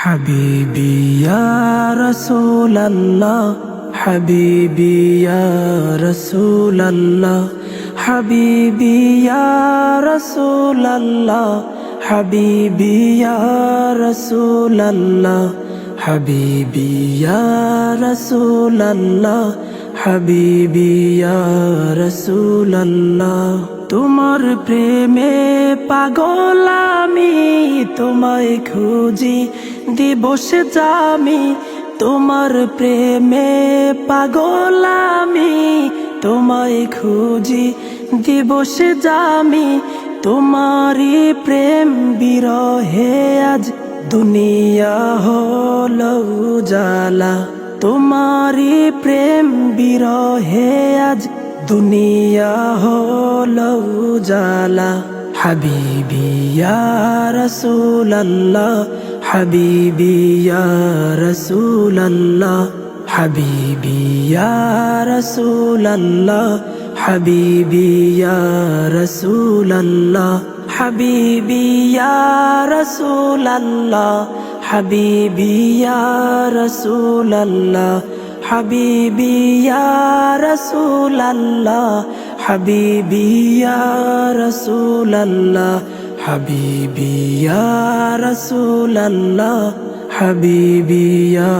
হাবিবি ইয়া রাসূলাল্লাহ, হাবিবি ইয়া রাসূলাল্লাহ, হাবিবি ইয়া রাসূলাল্লাহ, হাবিবি ইয়া রাসূলাল্লাহ, হাবিবি ইয়া রাসূলাল্লাহ, হাবিবি ইয়া রাসূলাল্লাহ। তোমার প্রেমে পাগল আমি, তোমায় খুঁজি দিবস জামি। তোমার প্রেমে পাগল আমি, তোমায় খুঁজি দিবস জামি। তোমারি প্রেম বিরহে আজ দুনিয়া হলো উজালা। তোমারি প্রেম বিরহে আজ দুনিয়া হলো উজালা। হাবিবি ইয়া রাসূলাল্লাহ, হাবিবি ইয়া রাসূলাল্লাহ, হাবিবি ইয়া রাসূলাল্লাহ, হাবিবি ইয়া রাসূলাল্লাহ, হাবিবি ইয়া রাসূলাল্লাহ, হাবিবি ইয়া রাসূলাল্লাহ, হাবিবি ইয়া রাসূলাল্লাহ, হাবিবি ইয়া রাসূলাল্লাহ, হাবিবি ইয়া রাসূলাল্লাহ, হাবিবি ইয়া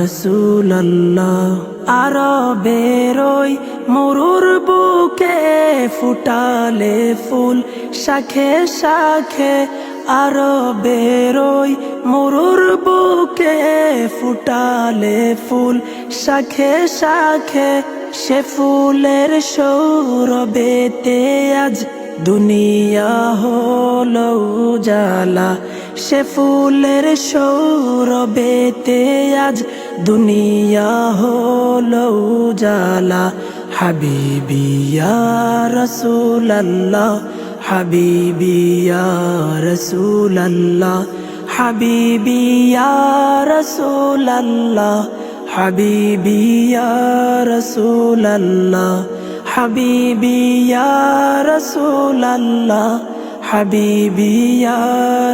রাসূলাল্লাহ। আরবের ওই মরুর বুকে ফুটালে ফুল শাখে শাখে। আরবের ওই মরুর বুকে ফুটালে ফুল শাখে শাখে। সে ফুলের সৌরভেতে আজ দুনিয়া হলো উজালা। সে ফুলের সৌরভেতে আজ দুনিয়া হলো উজালা। হাবিবি ইয়া রাসূলাল্লাহ, হাবিবি ইয়া রাসূলাল্লাহ, হাবিবি ইয়া রাসূলাল্লাহ, হাবিবি ইয়া রাসূলাল্লাহ, হাবিবি ইয়া রাসূলাল্লাহ, হাবিবি ইয়া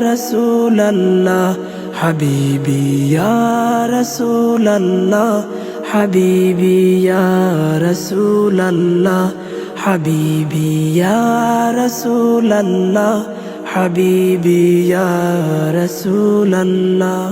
রাসূলাল্লাহ, হাবিবি ইয়া রাসূলাল্লাহ, হাবিবি ইয়া রাসূলাল্লাহ, হাবিবি ইয়া রাসূলাল্লাহ, হাবিবি ইয়া রাসূলাল্লাহ।